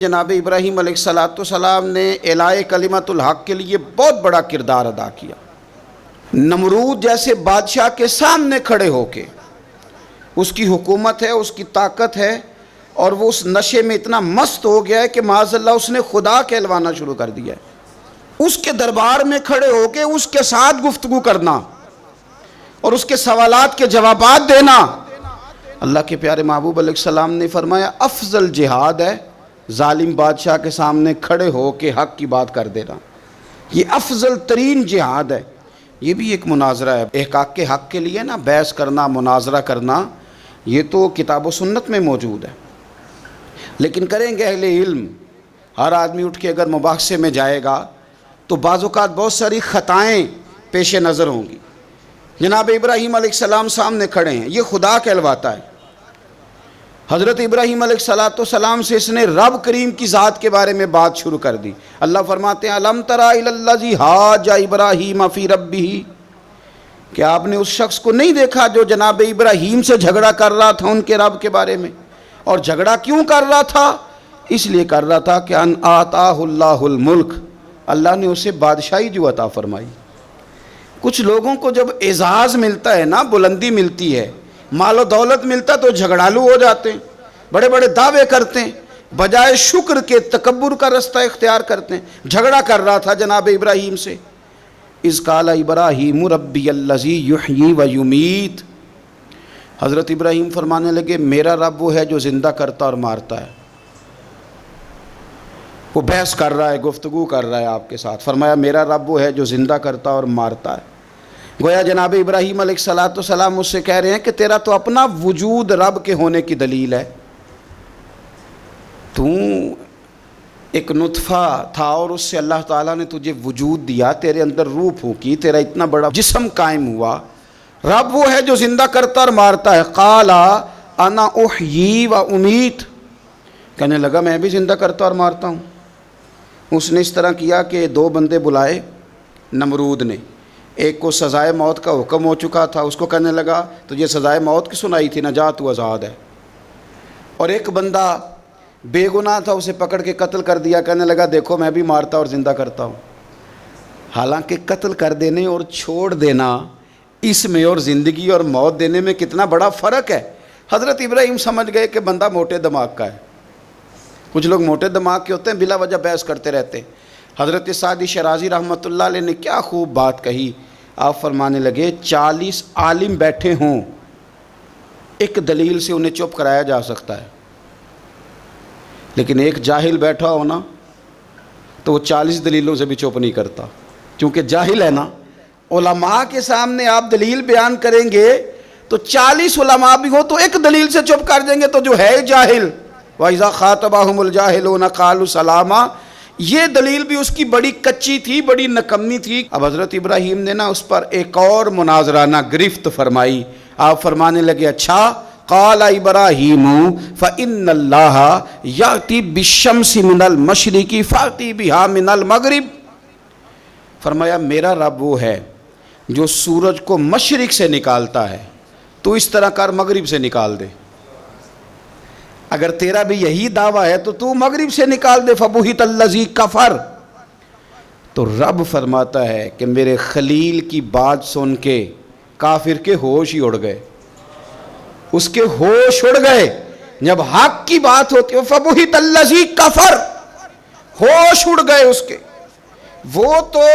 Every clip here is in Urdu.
جناب ابراہیم علیہ السلام نے اعلاء کلمت الحق کے لیے بہت بڑا کردار ادا کیا۔ نمرود جیسے بادشاہ کے سامنے کھڑے ہو کے، اس کی حکومت ہے، اس کی طاقت ہے، اور وہ اس نشے میں اتنا مست ہو گیا ہے کہ معاذ اللہ اس نے خدا کہلوانا شروع کر دیا ہے۔ اس کے دربار میں کھڑے ہو کے اس کے ساتھ گفتگو کرنا اور اس کے سوالات کے جوابات دینا، اللہ کے پیارے محبوب علیہ السلام نے فرمایا افضل جہاد ہے ظالم بادشاہ کے سامنے کھڑے ہو کے حق کی بات کر دینا۔ یہ افضل ترین جہاد ہے۔ یہ بھی ایک مناظرہ ہے، احقاق کے حق کے لیے نا، بحث کرنا، مناظرہ کرنا، یہ تو کتاب و سنت میں موجود ہے۔ لیکن کریں گے اہل علم، ہر آدمی اٹھ کے اگر مباحثے میں جائے گا تو بعض اوقات بہت ساری خطائیں پیش نظر ہوں گی۔ جناب ابراہیم علیہ السلام سامنے کھڑے ہیں، یہ خدا کہلواتا ہے۔ حضرت ابراہیم علیہ السلام سے اس نے رب کریم کی ذات کے بارے میں بات شروع کر دی۔ اللہ فرماتے ہیں الم تری الی الذی حاج ابراہیم فی ربہ، کہ آپ نے اس شخص کو نہیں دیکھا جو جناب ابراہیم سے جھگڑا کر رہا تھا ان کے رب کے بارے میں؟ اور جھگڑا کیوں کر رہا تھا؟ اس لیے کر رہا تھا کہ ان آتاہ اللہ الملک، اللہ نے اسے بادشاہی جو عطا فرمائی۔ کچھ لوگوں کو جب اعزاز ملتا ہے نا، بلندی ملتی ہے، مال و دولت ملتا تو جھگڑالو ہو جاتے ہیں، بڑے بڑے دعوے کرتے ہیں، بجائے شکر کے تکبر کا رستہ اختیار کرتے ہیں۔ جھگڑا کر رہا تھا جناب ابراہیم سے۔ اذ قال ابراہیم ربی الذی یحیی و یمیت، حضرت ابراہیم فرمانے لگے میرا رب وہ ہے جو زندہ کرتا اور مارتا ہے۔ وہ بحث کر رہا ہے، گفتگو کر رہا ہے آپ کے ساتھ، فرمایا میرا رب وہ ہے جو زندہ کرتا اور مارتا ہے۔ گویا جناب ابراہیم علیہ السلام اس سے کہہ رہے ہیں کہ تیرا تو اپنا وجود رب کے ہونے کی دلیل ہے۔ تو ایک نطفہ تھا اور اس سے اللہ تعالیٰ نے تجھے وجود دیا، تیرے اندر روح پھونکی، تیرا اتنا بڑا جسم قائم ہوا۔ رب وہ ہے جو زندہ کرتا اور مارتا ہے۔ قال انا احیی و امیت، کہنے لگا میں بھی زندہ کرتا اور مارتا ہوں۔ اس نے اس طرح کیا کہ دو بندے بلائے نمرود نے، ایک کو سزائے موت کا حکم ہو چکا تھا، اس کو کہنے لگا تجھے سزائے موت کی سنائی تھی، نجات تو آزاد ہے۔ اور ایک بندہ بے گناہ تھا، اسے پکڑ کے قتل کر دیا، کہنے لگا دیکھو میں بھی مارتا اور زندہ کرتا ہوں۔ حالانکہ قتل کر دینے اور چھوڑ دینا، اس میں اور زندگی اور موت دینے میں کتنا بڑا فرق ہے۔ حضرت ابراہیم سمجھ گئے کہ بندہ موٹے دماغ کا ہے۔ کچھ لوگ موٹے دماغ کے ہوتے ہیں، بلا وجہ بحث کرتے رہتے ہیں۔ حضرت سعدی شرازی رحمۃ اللہ علیہ نے کیا خوب بات کہی۔ آپ فرمانے لگے 40 عالم بیٹھے ہوں، ایک دلیل سے انہیں چپ کرایا جا سکتا ہے، لیکن ایک جاہل بیٹھا ہو نا تو وہ 40 دلیلوں سے بھی چپ نہیں کرتا، کیونکہ جاہل ہے نا۔ علماء کے سامنے آپ دلیل بیان کریں گے تو 40 علماء بھی ہو تو ایک دلیل سے چپ کر دیں گے تو جو ہے جاہل، وَإِذَا خَاطَبَهُمُ الْجَاهِلُونَ قَالُوا سَلَامًا، یہ دلیل بھی اس کی بڑی کچی تھی، بڑی نکمی تھی۔ اب حضرت ابراہیم نے نا اس پر ایک اور مناظرانہ گرفت فرمائی۔ آپ فرمانے لگے اچھا، قال ابراہیم فإن اللہ یأتی بالشمس من المشرق فأتی بها من المغرب، فرمایا میرا رب وہ ہے جو سورج کو مشرق سے نکالتا ہے، تو اس طرح کر مغرب سے نکال دے۔ اگر تیرا بھی یہی دعویٰ ہے تو مغرب سے نکال دے۔ فبہت الذی کفر، تو رب فرماتا ہے کہ میرے خلیل کی بات سن کے کافر کے ہوش ہی اڑ گئے، اس کے ہوش اڑ گئے۔ جب حق کی بات ہوتی ہے فبہت الذی کفر، ہوش اڑ گئے اس کے، وہ تو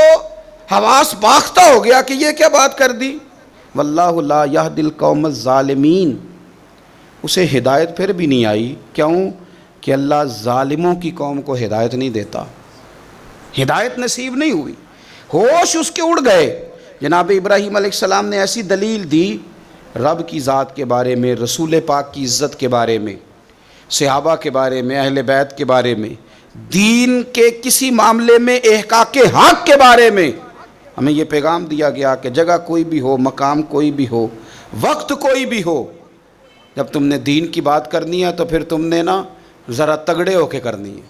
حواس باختہ ہو گیا کہ یہ کیا بات کر دی۔ واللہ لا یہدی القوم الظالمین، اسے ہدایت پھر بھی نہیں آئی۔ کیوں؟ کہ اللہ ظالموں کی قوم کو ہدایت نہیں دیتا، ہدایت نصیب نہیں ہوئی، ہوش اس کے اڑ گئے۔ جناب ابراہیم علیہ السلام نے ایسی دلیل دی رب کی ذات کے بارے میں، رسول پاک کی عزت کے بارے میں، صحابہ کے بارے میں، اہل بیت کے بارے میں، دین کے کسی معاملے میں احقاق حق کے بارے میں۔ ہمیں یہ پیغام دیا گیا کہ جگہ کوئی بھی ہو، مقام کوئی بھی ہو، وقت کوئی بھی ہو، جب تم نے دین کی بات کرنی ہے تو پھر تم نے نا ذرا تگڑے ہو کے کرنی ہے،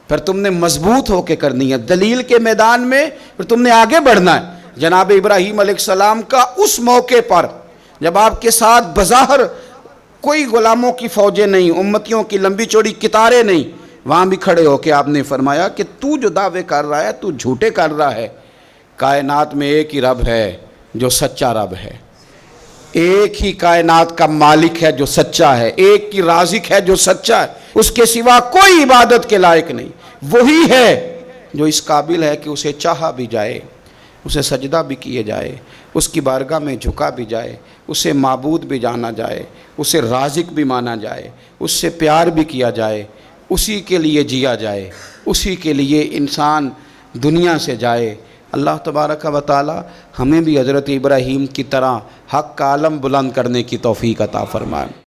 پھر تم نے مضبوط ہو کے کرنی ہے، دلیل کے میدان میں پھر تم نے آگے بڑھنا ہے۔ جناب ابراہیم علیہ السلام کا اس موقع پر جب آپ کے ساتھ بظاہر کوئی غلاموں کی فوجیں نہیں، امتیوں کی لمبی چوڑی قطاریں نہیں، وہاں بھی کھڑے ہو کے آپ نے فرمایا کہ تو جو دعوے کر رہا ہے تو جھوٹے کر رہا ہے، کائنات میں ایک ہی رب ہے جو سچا رب ہے، ایک ہی کائنات کا مالک ہے جو سچا ہے، ایک ہی رازق ہے جو سچا ہے، اس کے سوا کوئی عبادت کے لائق نہیں، وہی ہے جو اس قابل ہے کہ اسے چاہا بھی جائے، اسے سجدہ بھی کیے جائے، اس کی بارگاہ میں جھکا بھی جائے، اسے معبود بھی جانا جائے، اسے رازق بھی مانا جائے، اس سے پیار بھی کیا جائے، اسی کے لیے جیا جائے، اسی کے لیے انسان دنیا سے جائے۔ اللہ تبارک و تعالی ہمیں بھی حضرت ابراہیم کی طرح حق کا علم بلند کرنے کی توفیق عطا فرمائے۔